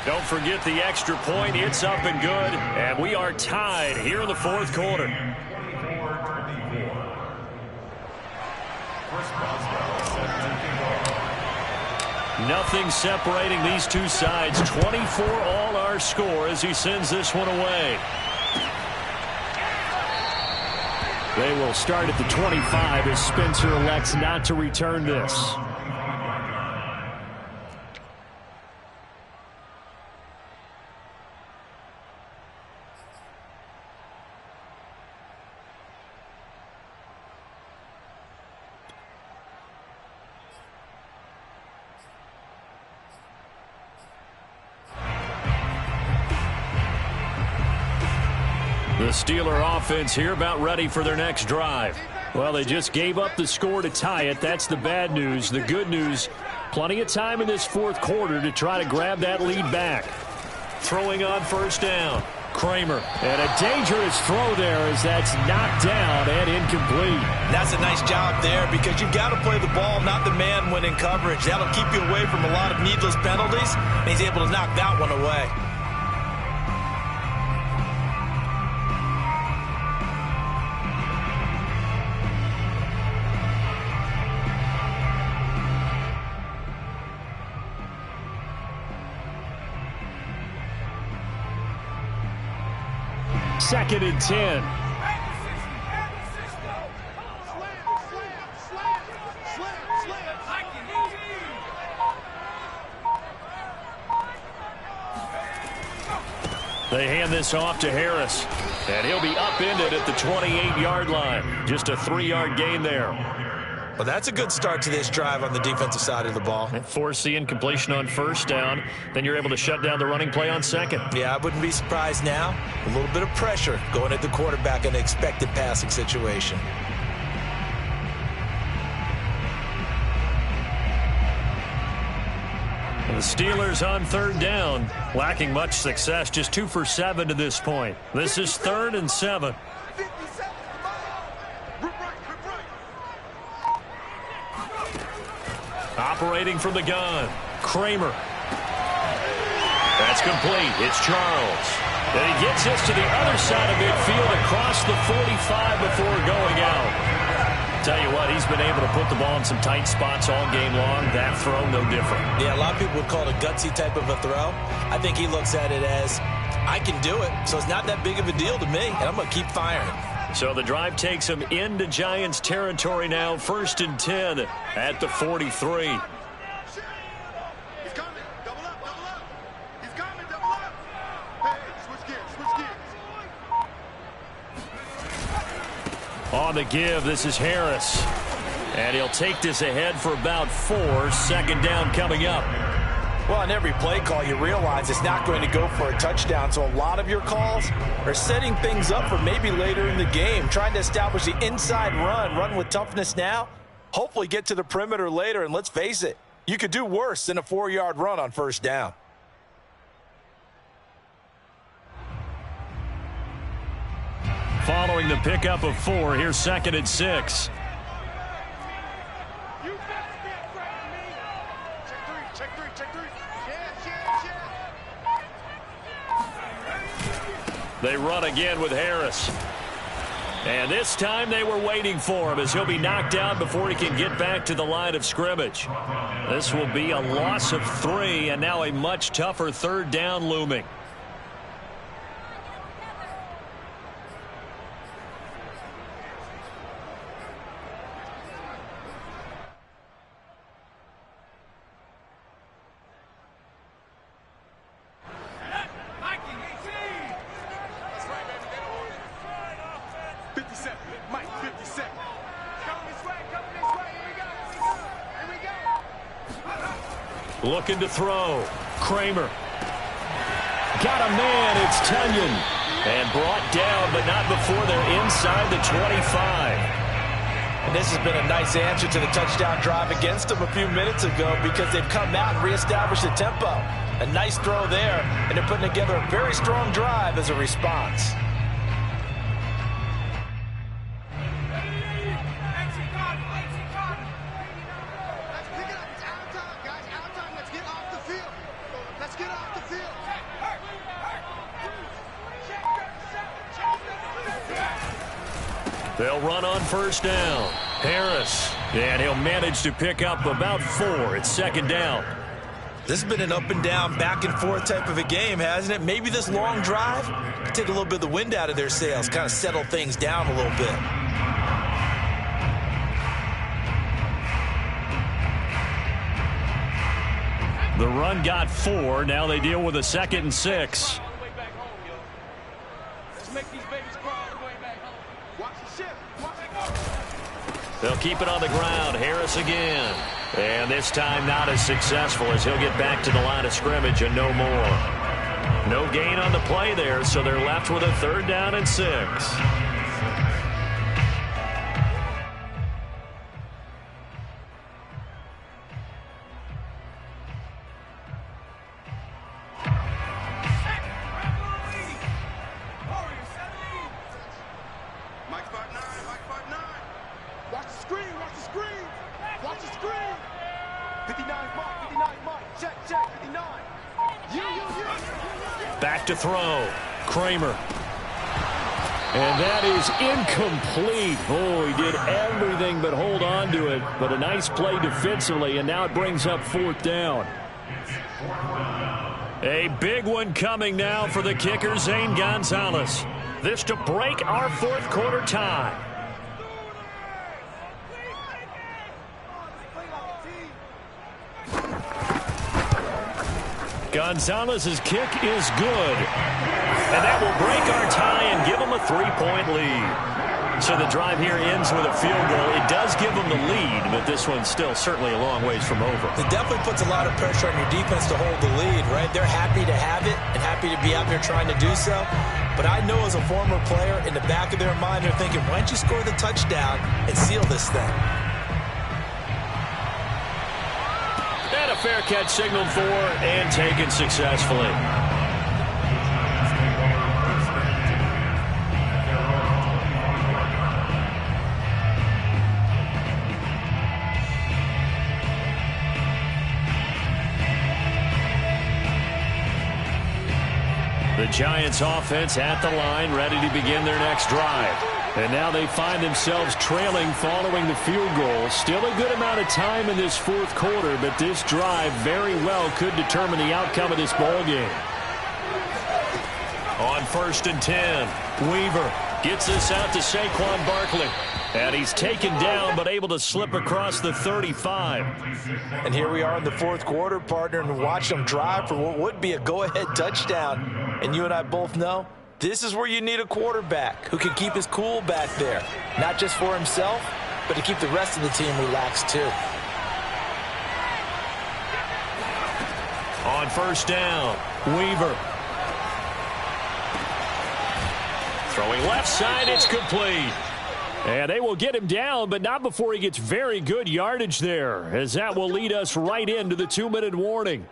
Don't forget the extra point. It's up and good, and we are tied here in the 4th quarter. Nothing separating these two sides. 24 all our score as he sends this one away. They will start at the 25 as Spencer elects not to return this. The Steeler offense here about ready for their next drive. Well, they just gave up the score to tie it. That's the bad news. The good news, plenty of time in this 4th quarter to try to grab that lead back. Throwing on first down, Kramer. And a dangerous throw there as that's knocked down and incomplete. That's a nice job there because you've got to play the ball, not the man when in coverage. That'll keep you away from a lot of needless penalties, and he's able to knock that one away. Second and 10. They hand this off to Harris, and he'll be upended at the 28-yard line. Just a 3-yard gain there. Well, that's a good start to this drive on the defensive side of the ball. And force the incompletion on first down. Then you're able to shut down the running play on second. Yeah, I wouldn't be surprised now. A little bit of pressure going at the quarterback in an expected passing situation. The Steelers on 3rd down, lacking much success, just 2 for 7 to this point. This is 3rd and 7. Operating from the gun, Kramer. That's complete. It's Charles. And he gets this to the other side of midfield across the 45 before going out. Tell you what, he's been able to put the ball in some tight spots all game long. That throw, no different. Yeah, a lot of people would call it a gutsy type of a throw. I think he looks at it as, I can do it, so it's not that big of a deal to me, and I'm going to keep firing. So the drive takes him into Giants territory now. 1st and 10 at the 43. He's coming. Double up, double up. He's coming, double up. Hey, switch gears, switch gears. On the give, this is Harris. And he'll take this ahead for about 4. 2nd down coming up. Well, on every play call, you realize it's not going to go for a touchdown, so a lot of your calls are setting things up for maybe later in the game, trying to establish the inside run with toughness now, hopefully get to the perimeter later, and let's face it, you could do worse than a 4-yard run on first down. following the pickup of 4. Here's 2nd and 6. They run again with Harris. And this time they were waiting for him as he'll be knocked down before he can get back to the line of scrimmage. This will be a loss of 3 and now a much tougher 3rd down looming. Looking to throw. Kramer. Got a man. It's Tunyon. And brought down, but not before they're inside the 25. And this has been a nice answer to the touchdown drive against them a few minutes ago because they've come out and reestablished the tempo. A nice throw there, and they're putting together a very strong drive as a response. They'll run on 1st down. Harris. And he'll manage to pick up about 4. It's 2nd down. This has been an up and down, back and forth type of a game, hasn't it? Maybe this long drive could take a little bit of the wind out of their sails, kind of settle things down a little bit. The run got 4. Now they deal with a 2nd and 6. They'll keep it on the ground. Harris again. And this time not as successful as he'll get back to the line of scrimmage and no more. No gain on the play there, so they're left with a 3rd down and 6. Back to throw. Kramer. And that is incomplete. Oh, he did everything but hold on to it. But a nice play defensively, and now it brings up 4th down. A big one coming now for the kicker, Zane Gonzalez. This to break our 4th quarter tie. Gonzalez's kick is good. And that will break our tie and give them a 3-point lead. So the drive here ends with a field goal. It does give them the lead, but this one's still certainly a long ways from over. It definitely puts a lot of pressure on your defense to hold the lead, right? They're happy to have it and happy to be out there trying to do so. But I know as a former player, in the back of their mind, they're thinking, why don't you score the touchdown and seal this thing? And a fair catch signaled for and taken successfully. The Giants offense at the line, ready to begin their next drive. And now they find themselves trailing following the field goal. Still a good amount of time in this 4th quarter, but this drive very well could determine the outcome of this ball game. On 1st and 10, Weaver gets this out to Saquon Barkley. And he's taken down, but able to slip across the 35. And here we are in the 4th quarter, partner, and watch them drive for what would be a go-ahead touchdown. And you and I both know this is where you need a quarterback who can keep his cool back there. Not just for himself, but to keep the rest of the team relaxed too. On 1st down, Weaver. Throwing left side, it's complete. And they will get him down, but not before he gets very good yardage there, as that will lead us right into the 2-minute warning.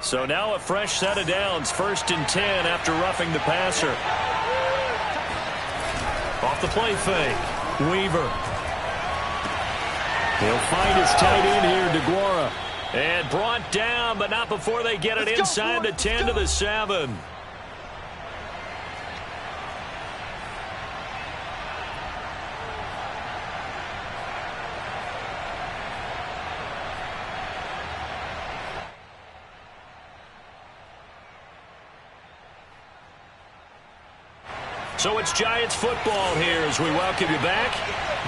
So now a fresh set of downs, 1st and 10 after roughing the passer. Off the play fake, Weaver. He'll find his tight end here, DeGuara. And brought down, but not before they get it inside the 10 to the 7. So it's Giants football here as we welcome you back.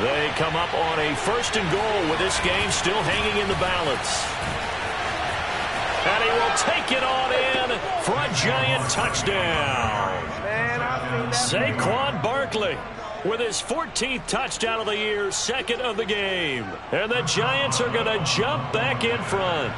They come up on a 1st and goal with this game still hanging in the balance. And he will take it on in for a Giant touchdown. Saquon Barkley with his 14th touchdown of the year, 2nd of the game. And the Giants are going to jump back in front.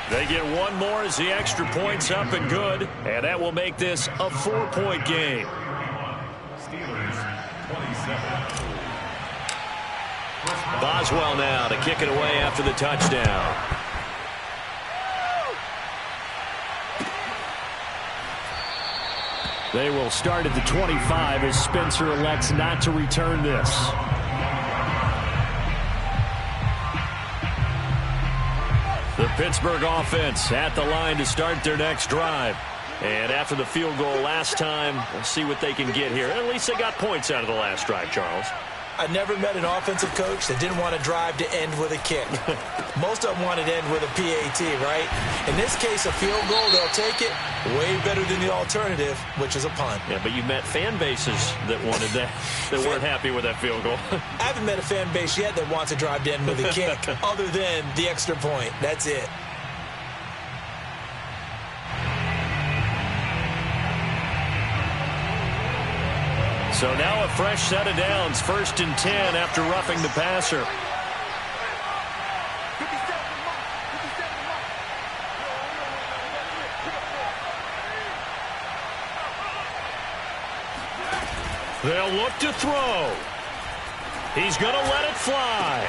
They get one more as the extra point's up and good, and that will make this a 4-point game. Steelers 27. Boswell now to kick it away after the touchdown. They will start at the 25 as Spencer elects not to return this. The Pittsburgh offense at the line to start their next drive. And after the field goal last time, we'll see what they can get here. At least they got points out of the last drive, Charles. I never met an offensive coach that didn't want to drive to end with a kick. Most of them wanted to end with a PAT, right? In this case, a field goal, they'll take it. Way better than the alternative, which is a punt. Yeah, but you met fan bases that wanted that, that weren't happy with that field goal. I haven't met a fan base yet that wants to drive to end with a kick other than the extra point. That's it. So now a fresh set of downs, 1st and 10 after roughing the passer. They'll look to throw. He's going to let it fly.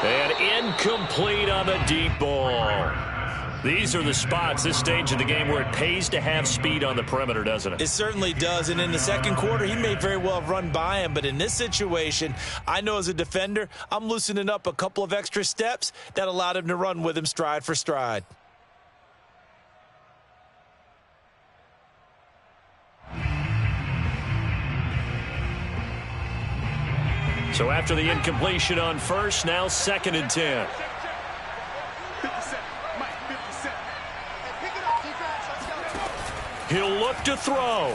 And incomplete on the deep ball. These are the spots, this stage of the game, where it pays to have speed on the perimeter, doesn't it? It certainly does, and in the second quarter, he may very well have run by him, but in this situation, I know as a defender, I'm loosening up a couple of extra steps that allowed him to run with him stride for stride. So after the incompletion on 1st, now 2nd and 10. He'll look to throw.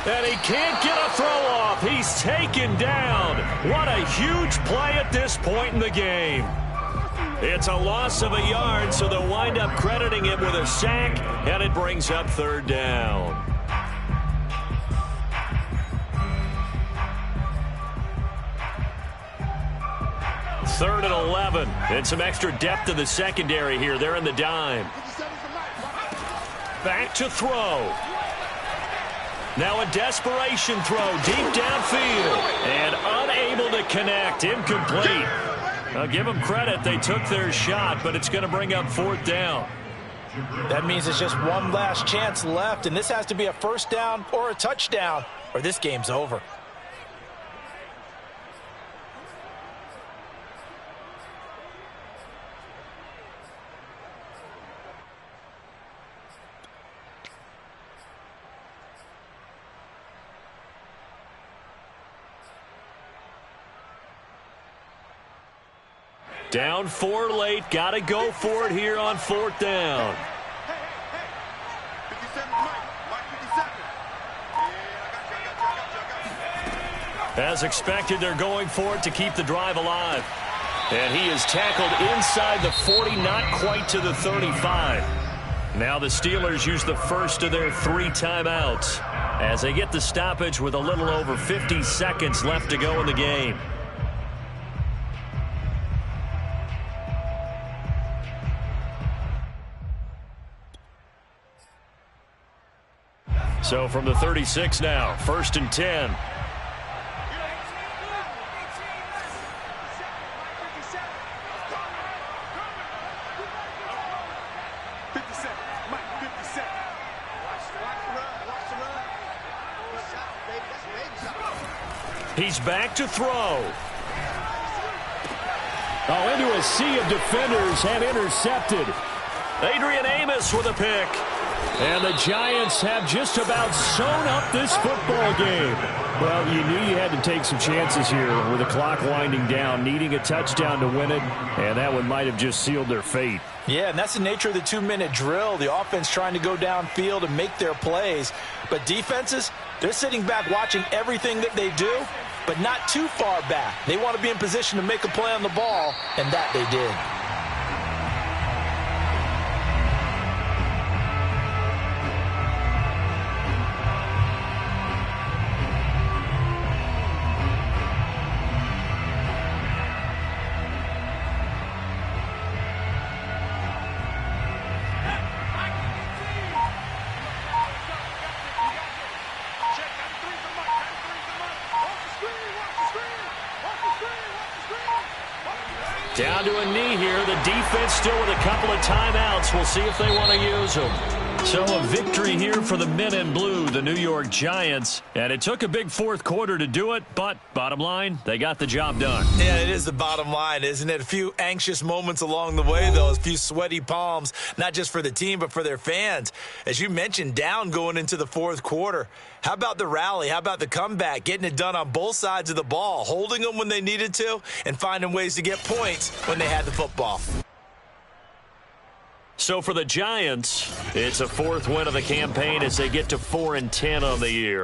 And he can't get a throw off. He's taken down. What a huge play at this point in the game. It's a loss of a yard, so they'll wind up crediting him with a sack, and it brings up 3rd down. Third and 11. And some extra depth in the secondary here. They're in the dime. Back to throw. Now a desperation throw deep downfield. And unable to connect. Incomplete. I'll give them credit. They took their shot, but it's going to bring up 4th down. That means it's just one last chance left, and this has to be a 1st down or a touchdown, or this game's over. Down 4 late. Got to go for it here on 4th down. As expected, they're going for it to keep the drive alive. And he is tackled inside the 40, not quite to the 35. Now the Steelers use the first of their 3 timeouts as they get the stoppage with a little over 50 seconds left to go in the game. So from the 36 now, 1st and 10. He's back to throw. Oh, into a sea of defenders and intercepted. Adrian Amos with a pick. And the Giants have just about sewn up this football game. Well, you knew you had to take some chances here with the clock winding down, needing a touchdown to win it, and that one might have just sealed their fate. Yeah, and that's the nature of the 2-minute drill. The offense trying to go downfield and make their plays. But defenses, they're sitting back watching everything that they do, but not too far back. They want to be in position to make a play on the ball, and that they did. Down to a knee here. The defense still with a couple of timeouts. We'll see if they want to use them. So a victory here for the men in blue, the New York Giants. And it took a big fourth quarter to do it, but bottom line, they got the job done. Yeah, it is the bottom line, isn't it? A few anxious moments along the way, though. A few sweaty palms, not just for the team, but for their fans. As you mentioned, down going into the fourth quarter. How about the rally? How about the comeback? Getting it done on both sides of the ball, holding them when they needed to, and finding ways to get points when they had the football. So for the Giants, it's a fourth win of the campaign as they get to 4-10 on the year.